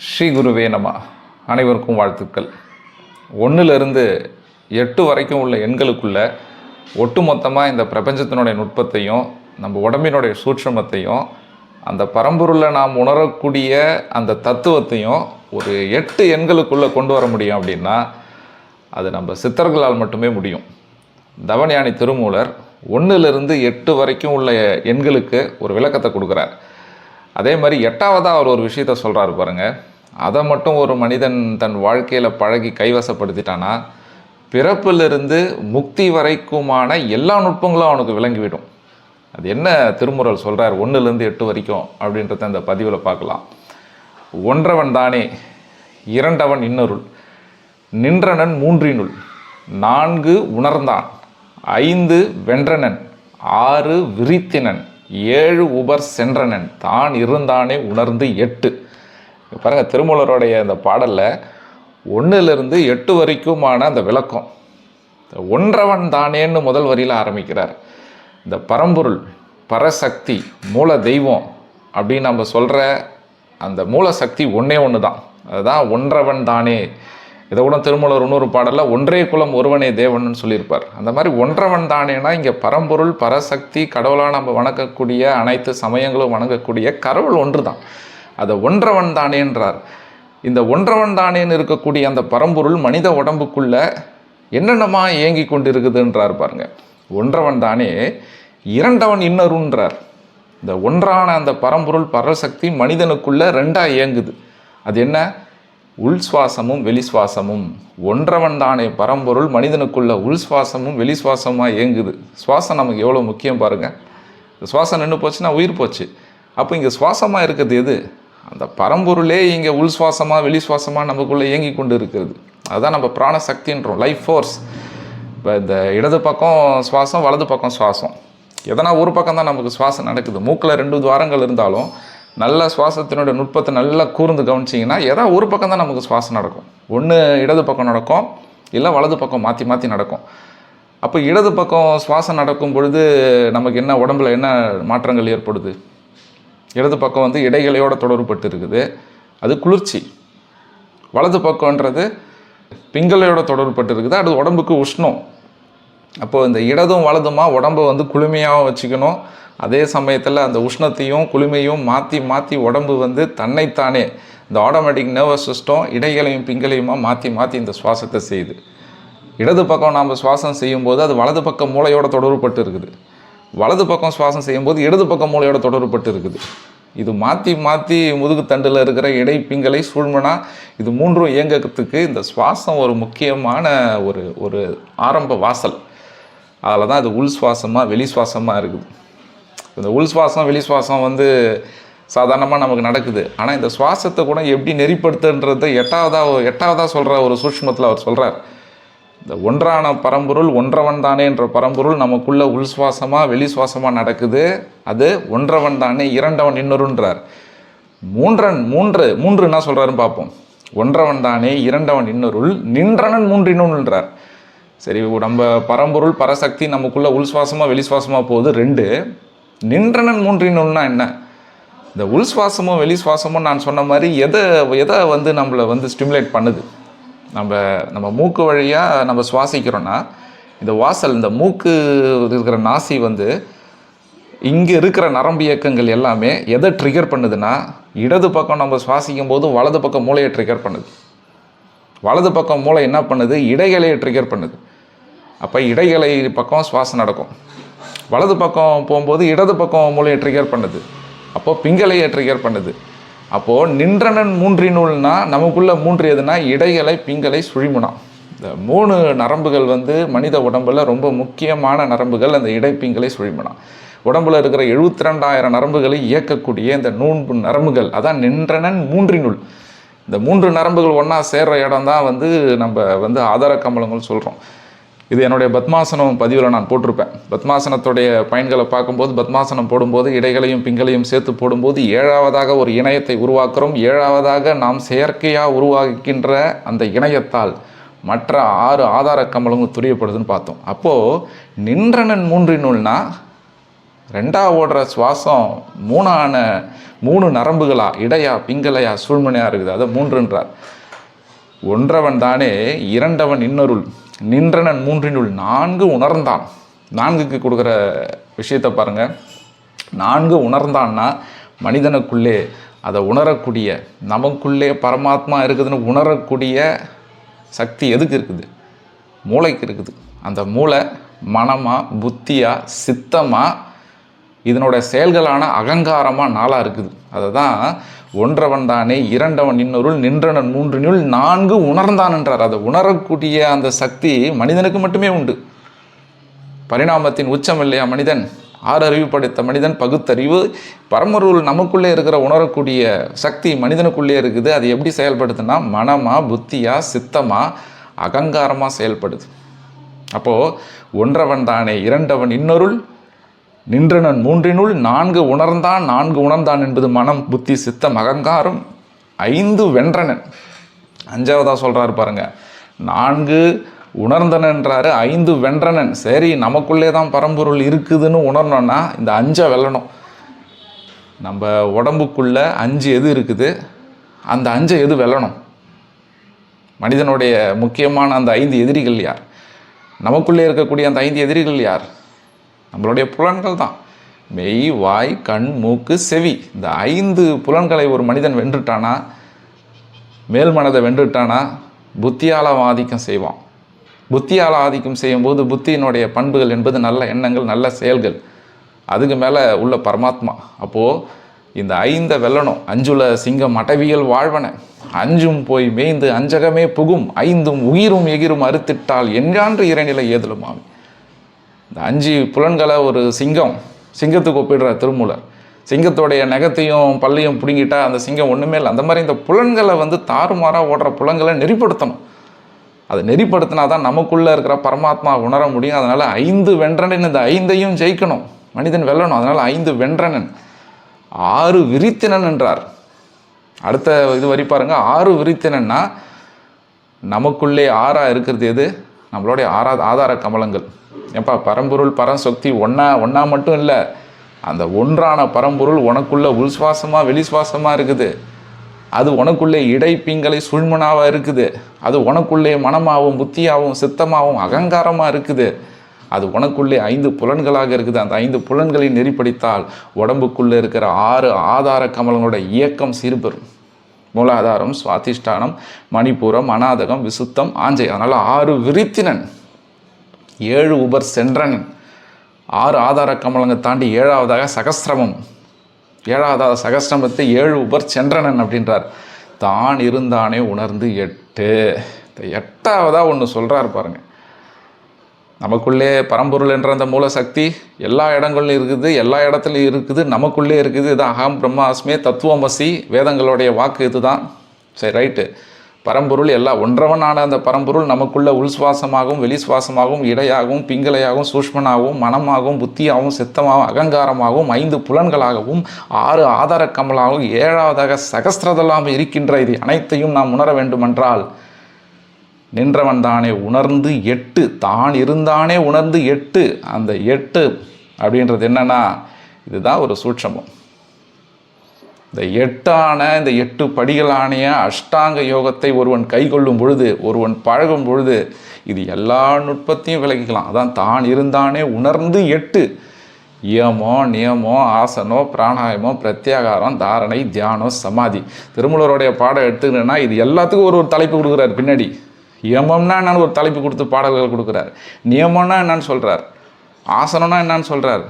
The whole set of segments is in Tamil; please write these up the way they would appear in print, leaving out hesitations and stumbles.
ஸ்ரீ குருவே நம. அனைவருக்கும் வாழ்த்துக்கள். 1லிருந்து 8 வரைக்கும் உள்ள எண்களுக்குள்ள ஒட்டுமொத்தமாக இந்த பிரபஞ்சத்தினுடைய நுட்பத்தையும் நம்ம உடம்பினுடைய சூட்சமத்தையும் அந்த பரம்பொருளில் நாம் உணரக்கூடிய அந்த தத்துவத்தையும் ஒரு 8 எண்களுக்குள்ளே கொண்டு வர முடியும் அப்படின்னா அது நம்ம சித்தர்களால் மட்டுமே முடியும். தவஞானி திருமூலர் 1லிருந்து 8 வரைக்கும் உள்ள எண்களுக்கு ஒரு விளக்கத்தை கொடுக்குறார். அதே மாதிரி 8ஆவதாக அவர் ஒரு விஷயத்த சொல்கிறாரு பாருங்கள். அதை மட்டும் ஒரு மனிதன் தன் வாழ்க்கையில் பழகி கைவசப்படுத்திட்டானா பிறப்பிலிருந்து முக்தி வரைக்குமான எல்லா நுட்பங்களும் அவனுக்கு விளங்கிவிடும். அது என்ன திருமுறள் சொல்கிறார் 1லிருந்து 8 வரைக்கும் அப்படின்றத அந்த பதிவில் பார்க்கலாம். ஒன்றவன் தானே, இரண்டவன் இன்னருள், நின்றனன் மூன்றினுள், 4 உணர்ந்தான், 5 வென்றனன், 6 விரித்தினன், 7 உபர் சென்றனன், தான் இருந்தானே உணர்ந்து 8. பாருங்கள், திருமூலருடைய அந்த பாடலில் 1லிருந்து 8 வரைக்குமான அந்த விளக்கம். ஒன்றவன் தானேன்னு முதல் வரியில் ஆரம்பிக்கிறார். இந்த பரம்பொருள், பரசக்தி, மூல தெய்வம் அப்படின்னு நம்ம சொல்கிற அந்த மூலசக்தி ஒன்று தான். அதுதான் ஒன்றவன் தானே. இதை கூட திருமூலர் இன்னொரு பாடலில் ஒன்றே குலம் ஒருவனே தேவன்னு சொல்லியிருப்பார். அந்த மாதிரி ஒன்றவன் தானேனா இங்கே பரம்பொருள், பரசக்தி, கடவுளாக நம்ம வணங்கக்கூடிய அனைத்து சமயங்களும் வணங்கக்கூடிய கடவுள் ஒன்று தான். அதை ஒன்றவன் தானேன்றார். இந்த ஒன்றவன் தானேன்னு இருக்கக்கூடிய அந்த பரம்பொருள் மனித உடம்புக்குள்ள என்னென்னமா இயங்கி கொண்டு இருக்குதுன்றார் பாருங்க. ஒன்றவன் தானே, இரண்டவன் இன்னருன்றார். இந்த ஒன்றான அந்த பரம்பொருள் பரசக்தி மனிதனுக்குள்ள 2ஆக இயங்குது. அது என்ன? உள் சுவாசமும் வெளி சுவாசமும். ஒன்றவன் தானே பரம்பொருள் மனிதனுக்குள்ள உள் சுவாசமும் வெளி சுவாசமாக இயங்குது. சுவாசம் நமக்கு எவ்வளோ முக்கியம் பாருங்கள். சுவாசம் நின்று போச்சுன்னா உயிர் போச்சு. அப்போ இங்கே சுவாசமாக இருக்கிறது எது? அந்த பரம்பொருளே இங்கே உள் சுவாசமாக வெளி சுவாசமாக நமக்குள்ளே இயங்கி கொண்டு இருக்கிறது. அதுதான் நம்ம பிராணசக்தின்றோம், லைஃப் ஃபோர்ஸ். இப்போ இந்த இடது பக்கம் சுவாசம், வலது பக்கம் சுவாசம். எதனா ஒரு பக்கம் தான் நமக்கு சுவாசம் நடக்குது. மூக்கில் 2 துவாரங்கள் இருந்தாலும் நல்ல சுவாசத்தினுடைய நுட்பத்தை நல்லா கூர்ந்து கவனிச்சிங்கன்னா ஏதாவது ஒரு பக்கம் தான் நமக்கு சுவாசம் நடக்கும். ஒன்று இடது பக்கம் நடக்கும், இல்லை வலது பக்கம் மாற்றி மாற்றி நடக்கும். அப்போ இடது பக்கம் சுவாசம் நடக்கும் பொழுது நமக்கு என்ன உடம்புல என்ன மாற்றங்கள் ஏற்படுது? இடது பக்கம் இடைகளையோட தொடர்புபட்டு இருக்குது, அது குளிர்ச்சி. வலது பக்கம்ன்றது பிங்களையோட தொடர்புபட்டு இருக்குது, அது உடம்புக்கு உஷ்ணம். அப்போது இந்த இடதும் வலதுமா உடம்பை குளுமையாக வச்சுக்கணும். அதே சமயத்தில் அந்த உஷ்ணத்தையும் குளுமையும் மாற்றி மாற்றி உடம்பு தன்னைத்தானே இந்த ஆட்டோமேட்டிக் நர்வஸ் சிஸ்டம் இடைகளையும் பிங்களையுமா மாற்றி மாற்றி இந்த சுவாசத்தை செய்யுது. இடது பக்கம் நாம் சுவாசம் செய்யும்போது அது வலது பக்கம் மூளையோட தொடர்புபட்டு இருக்குது. வலது பக்கம் சுவாசம் செய்யும்போது இடது பக்கம் மூளையோட தொடர்புபட்டு இருக்குது. இது மாற்றி மாற்றி முதுகு தண்டில் இருக்கிற இடை பிங்களை சூழ்மனா இது 3ம் இயங்கத்துக்கு இந்த சுவாசம் ஒரு முக்கியமான ஒரு ஆரம்ப வாசல். அதில் தான் இது உள் சுவாசமாக வெளி சுவாசமாக இருக்குது. இந்த உள் சுவாசம் வெளி சுவாசம் சாதாரணமாக நமக்கு நடக்குது. ஆனால் இந்த சுவாசத்தை கூட எப்படி நெறிப்படுத்துன்றது எட்டாவதாக சொல்கிற ஒரு சூட்சுமத்தில் அவர் சொல்கிறார். இந்த ஒன்றான பரம்பொருள், ஒன்றவன் தானே என்ற பரம்பொருள் நமக்குள்ள உள் சுவாசமாக வெளி சுவாசமாக நடக்குது. அது ஒன்றவன் தானே, இரண்டவன் இன்னொருன்றார். மூன்று என்ன சொல்கிறாருன்னு பார்ப்போம். ஒன்றவன் தானே, இரண்டவன் இன்னொருள், நின்றனன் மூன்றினுள்ன்றார். சரி, நம்ம பரம்பொருள் பரசக்தி நமக்குள்ள உள் சுவாசமாக வெளி சுவாசமாக போகுது 2. நின்றனன் மூன்றினுள்னா என்ன? இந்த உள் சுவாசமும் வெளி சுவாசமும் நான் சொன்ன மாதிரி எதை நம்மளை ஸ்டிமுலேட் பண்ணுது? நம்ம மூக்கு வழியாக நம்ம சுவாசிக்கிறோன்னா இந்த வாசல், இந்த மூக்கு இருக்கிற நாசி இங்கே இருக்கிற நரம்பு இயக்கங்கள் எல்லாமே எதை ட்ரிகர் பண்ணுதுன்னா, இடது பக்கம் நம்ம சுவாசிக்கும் போது வலது பக்கம் மூளையை ட்ரிகர் பண்ணுது. வலது பக்கம் மூளை என்ன பண்ணுது? இடைகளையை ட்ரிகர் பண்ணுது. அப்போ இடைகளை பக்கம் சுவாசம் நடக்கும். வலது பக்கம் போகும்போது இடது பக்கம் மூளையை ட்ரிகர் பண்ணுது. அப்போது பிங்களையை ட்ரிகர் பண்ணுது. அப்போது நின்றனன் மூன்றினுள்னா நமக்குள்ள 3 எதுனா இடைகளை, பிங்களை, சுழிமுனா. இந்த 3 நரம்புகள் மனித உடம்பில் ரொம்ப முக்கியமான நரம்புகள். அந்த இடை, பிங்களை, சுழிமுனா. உடம்பில் இருக்கிற 72,000 நரம்புகளை இயக்கக்கூடிய இந்த 3 நரம்புகள் அதான் நின்றனன் மூன்றினுள். இந்த 3 நரம்புகள் ஒன்றா சேர்கிற இடம் தான் நம்ம ஆதார கமலங்கள் சொல்கிறோம். இது என்னுடைய பத்மாசனம் பதிவில் நான் போட்டிருப்பேன். பத்மாசனத்துடைய பயன்களை பார்க்கும்போது, பத்மாசனம் போடும்போது இடைகளையும் பிங்களையும் சேர்த்து போடும்போது 7ஆவதாக ஒரு இணையத்தை உருவாக்குறோம். 7ஆவதாக நாம் செயற்கையாக உருவாக்கின்ற அந்த இணையத்தால் மற்ற 6 ஆதார கமலங்கள் துரியப்படுதுன்னு பார்த்தோம். அப்போது நின்றனன் மூன்றினுள்னா ரெண்டாக ஓடுற சுவாசம் மூணு நரம்புகளா, இடையா, பிங்களையா, சூழ்மனையா இருக்குது. அதை மூன்றுன்றார். ஒன்றவன் தானே இரண்டவன் இன்னொருள் நின்றனன் மூன்றினுள் நான்கு உணர்ந்தான். நான்குக்கு கொடுக்குற விஷயத்தை பாருங்கள். நான்கு உணர்ந்தான்னா மனிதனுக்குள்ளே அதை உணரக்கூடிய, நமக்குள்ளே பரமாத்மா இருக்குதுன்னு உணரக்கூடிய சக்தி எதுக்கு இருக்குது? மூளைக்கு இருக்குது. அந்த மூளை மனமாக, புத்தியாக, சித்தமாக, இதனோட செயல்களான அகங்காரமாக நாளாக இருக்குது. அதை தான் ஒன்றவன் தானே இரண்டவன் இன்னொருள் நின்றனன் மூன்றினுள் நான்கு உணர்ந்தான் என்றார். அதை உணரக்கூடிய அந்த சக்தி மனிதனுக்கு மட்டுமே உண்டு. பரிணாமத்தின் உச்சம் இல்லையா மனிதன்? ஆறறிவு படைத்த மனிதன், பகுத்தறிவு, பரமருள் நமக்குள்ளே இருக்கிற உணரக்கூடிய சக்தி மனிதனுக்குள்ளே இருக்குது. அது எப்படி செயல்படுதுன்னா மனமாக, புத்தியாக, சித்தமாக, அகங்காரமாக செயல்படுது. அப்போது ஒன்றவன் தானே இரண்டவன் இன்னொருள் நின்றனன் மூன்றினுள் நான்கு உணர்ந்தான் என்பது மனம், புத்தி, சித்தம், அகங்காரம். ஐந்து வென்றனன். அஞ்சாவதாக சொல்கிறாரு பாருங்க, நான்கு உணர்ந்தனன்றாரு, ஐந்து வென்றனன். சரி, நமக்குள்ளே தான் பரம்பொருள் இருக்குதுன்னு உணரணும்னா இந்த அஞ்சை வெல்லணும். நம்ம உடம்புக்குள்ளே அஞ்சு எது இருக்குது, அந்த அஞ்சை எது வெல்லணும்? மனிதனுடைய முக்கியமான அந்த ஐந்து எதிரிகள் யார்? நமக்குள்ளே இருக்கக்கூடிய அந்த ஐந்து எதிரிகள் யார்? நம்மளுடைய புலன்கள் தான். மெய், வாய், கண், மூக்கு, செவி. இந்த ஐந்து புலன்களை ஒரு மனிதன் வென்றுட்டானா, மேல் மனதை வென்றுட்டானா, புத்தியால் ஆதிக்கம் செய்வான். புத்தியால் ஆதிக்கம் செய்யும்போது புத்தியினுடைய பண்புகள் என்பது நல்ல எண்ணங்கள், நல்ல செயல்கள். அதுக்கு மேலே உள்ள பரமாத்மா. அப்போது இந்த ஐந்தை வெல்லணும். அஞ்சுல சிங்கம் அடவியல் வாழ்வன, அஞ்சும் போய் மேய்ந்து அஞ்சகமே புகும், ஐந்தும் உயிரும் எகிரும் அறுத்திட்டால் என்றான்று இறைநிலை ஏதுலுமாம். இந்த அஞ்சு புலன்களை ஒரு சிங்கத்துக்கு ஒப்பிடுற திருமூலர். சிங்கத்தோடைய நகத்தையும் பல்லையும் பிடுங்கிட்டா அந்த சிங்கம் ஒன்றுமே இல்லை. அந்த மாதிரி இந்த புலன்களை தாறுமாறாக ஓடுற புலன்களை நெறிப்படுத்தணும். அதை நெறிப்படுத்தினா தான் நமக்குள்ளே இருக்கிற பரமாத்மா உணர முடியும். அதனால் ஐந்து வென்றனன், இந்த ஐந்தையும் ஜெயிக்கணும், மனிதன் வெல்லணும். அதனால் ஐந்து வென்றனன், ஆறு விரித்தினன் என்றார். அடுத்த இது வரி பாருங்க, ஆறு விரித்தினன்னா நமக்குள்ளே ஆறாக இருக்கிறது எது? நம்மளுடைய ஆதார கமலங்கள். ஏப்பா, பரம்பொருள் பரசக்தி ஒன்றா மட்டும் இல்லை, அந்த ஒன்றான பரம்பொருள் உனக்குள்ளே உள்சுவாசமாக வெளிசுவாசமாக இருக்குது. அது உனக்குள்ளே இடை, பிங்களை, சுழ்மனாவாக இருக்குது. அது உனக்குள்ளே மனமாகவும், புத்தியாகவும், சித்தமாகவும், அகங்காரமாக இருக்குது. அது உனக்குள்ளே ஐந்து புலன்களாக இருக்குது. அந்த ஐந்து புலன்களை நெறிப்படுத்தால் உடம்புக்குள்ளே இருக்கிற ஆறு ஆதார கமலங்களோட இயக்கம் சீர்பெறும். மூலாதாரம், சுவாதிஷ்டானம், மணிப்பூரம், அநாதகம், விசுத்தம், ஆஞ்சை. அதனால் ஆறு விரித்தினன், ஏழு உபர் சென்றனன். ஆறு ஆதார கமலங்களை தாண்டி ஏழாவதாக சகஸ்ரமம். ஏழாவதாக சகஸ்ரமத்தை ஏழு உபர் சென்றனன் அப்படின்றார். தான் இருந்தானே உணர்ந்து எட்டு. இந்த எட்டாவதாக ஒன்று சொல்கிறார் பாருங்க. நமக்குள்ளே பரம்பொருள் என்ற அந்த மூலசக்தி எல்லா இடங்களிலும் இருக்குது, எல்லா இடத்துலையும் இருக்குது, நமக்குள்ளே இருக்குது. இது அகம் பிரம்மாஸ்மே தத்துவமசி, வேதங்களுடைய வாக்கு இதுதான். சரி, ரைட்டு. பரம்பொருள் ஒன்றவனான அந்த பரம்பொருள் நமக்குள்ள உள்சுவாசமாகவும், வெளிசுவாசமாகவும், இடையாகவும், பிங்களையாகவும், சூஷ்மனாகவும், மனமாகவும், புத்தியாகவும், சித்தமாகவும், அகங்காரமாகவும், ஐந்து புலன்களாகவும், ஆறு ஆதார கமலாகவும், ஏழாவதாக சகஸ்திரதெல்லாம் இருக்கின்ற இது அனைத்தையும் நாம் உணர வேண்டுமென்றால் நின்றவன் தானே உணர்ந்து எட்டு. தான் இருந்தானே உணர்ந்து எட்டு. அந்த எட்டு அப்படின்றது என்னன்னா, இதுதான் ஒரு சூட்சமம். இந்த இந்த எட்டு படிகளான அஷ்டாங்க யோகத்தை ஒருவன் கைக்கொள்ளும் பொழுது, ஒருவன் பழகும் பொழுது, இது எல்லா நுட்பத்தையும் விளக்கிக்கலாம். அதான் தான் இருந்தானே உணர்ந்து எட்டு. யமோ, நியமோ, ஆசனோ, பிராணாயமோ, பிரத்யாகாரம், தாரணை, தியானம், சமாதி. திருமூலருடைய பாடம் எடுத்துக்கிட்டேன்னா இது எல்லாத்துக்கும் ஒரு தலைப்பு கொடுக்குறாரு. பின்னாடி யமம்னா என்னன்னு ஒரு தலைப்பு கொடுத்து பாடல்கள் கொடுக்குறார். நியமம்னா என்னன்னு சொல்கிறார், ஆசனம்னா என்னன்னு சொல்கிறார்,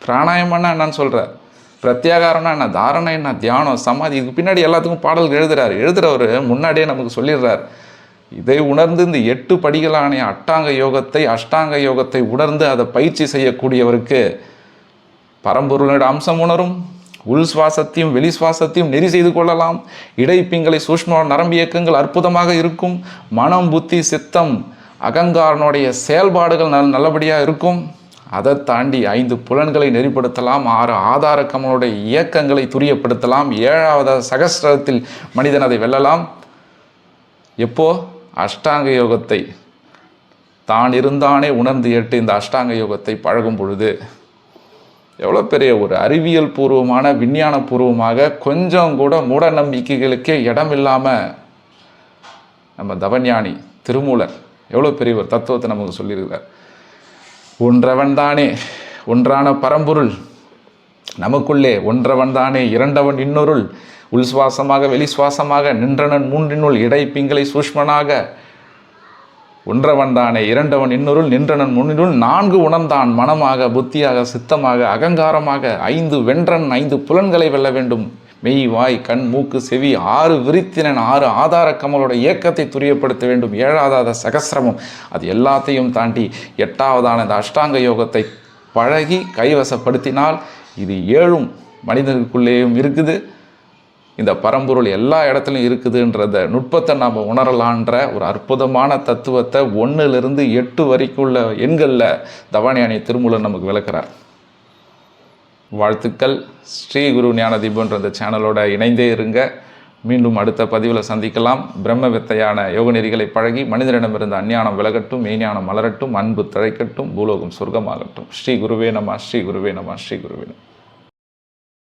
பிராணாயமம்னா என்னன்னு சொல்கிறார், பிரத்யாகாரம்னா என்ன, தாரணை என்ன, தியானம், சமாதி. இதுக்கு பின்னாடி எல்லாத்துக்கும் பாடல்கள் எழுதுகிறவர் முன்னாடியே நமக்கு சொல்லிடுறார். இதை உணர்ந்து இந்த எட்டு படிகளான அஷ்டாங்க யோகத்தை உணர்ந்து அதை பயிற்சி செய்யக்கூடியவருக்கு பரம்பொருளோட அம்சம் உணரும். உள் சுவாசத்தையும் வெளி சுவாசத்தையும் நெறி செய்து கொள்ளலாம். இடைப்பிங்களை, சூஷ்ம நரம்பு இயக்கங்கள் அற்புதமாக இருக்கும். மனம், புத்தி, சித்தம், அகங்காரனுடைய செயல்பாடுகள் நல்லபடியாக இருக்கும். அதை தாண்டி ஐந்து புலன்களை நெறிப்படுத்தலாம். ஆறு ஆதார கமலுடைய இயக்கங்களை துரியப்படுத்தலாம். ஏழாவது சகஸ்ரத்தில் மனிதன் அதை வெல்லலாம். எப்போ? அஷ்டாங்க யோகத்தை தான் இருந்தானே உணர்ந்து எட்டு இந்த அஷ்டாங்க யோகத்தை பழகும் பொழுது. எவ்வளோ பெரிய ஒரு அறிவியல் பூர்வமான விஞ்ஞான பூர்வமாக கொஞ்சம் கூட மூட நம்பிக்கைகளுக்கே இடம் இல்லாமல் நம்ம தவஞானி திருமூலர் எவ்வளோ பெரிய ஒரு தத்துவத்தை நமக்கு சொல்லியிருக்கிறார். ஒன்றவன் தானே ஒன்றான பரம்பொருள், நமக்குள்ளே ஒன்றவன் தானே இரண்டவன் இன்னொருள், உள் சுவாசமாக வெளி சுவாசமாக நின்றனன் மூன்றினுள் இடை பிங்களை சூஷ்மனாக, ஒன்றவன் தானே இரண்டவன் இன்னொருள் நின்றனன் முன்னினுள் நான்கு உணர்ந்தான் மனமாக புத்தியாக சித்தமாக அகங்காரமாக, ஐந்து வென்றன் ஐந்து புலன்களை வெல்ல வேண்டும், மெய் வாய் கண் மூக்கு செவி ஆறு விரித்தினன் ஆறு ஆதார கமலோட இயக்கத்தை துரியப்படுத்த வேண்டும், ஏழாவதாத சகசிரமம், அது எல்லாத்தையும் தாண்டி எட்டாவதான இந்த அஷ்டாங்க யோகத்தை பழகி கைவசப்படுத்தினால் இது ஏழும் மனிதனுக்குள்ளேயும் இருக்குது, இந்த பரம்பொருள் எல்லா இடத்துலையும் இருக்குதுன்றத நுட்பத்தை நாம் உணரலான்ற ஒரு அற்புதமான தத்துவத்தை 1லிருந்து 8 வரைக்கும் உள்ள எண்களில் தவஞானி திருமூலர் நமக்கு விளக்குறார். வாழ்த்துக்கள். ஸ்ரீ குரு ஞானதீபன்ற இந்த சேனலோட இணைந்தே இருங்க. மீண்டும் அடுத்த பதிவில் சந்திக்கலாம். பிரம்ம வித்தையான யோக நெறிகளை பழகி மனிதனிடமிருந்து அஞ்ஞானம் விலகட்டும், மெய்ஞானம் மலரட்டும், அன்பு தழைக்கட்டும், பூலோகம் சொர்க்கமாகட்டும். ஸ்ரீ குருவே நம, ஸ்ரீ குருவே நம, ஸ்ரீ குருவே நம.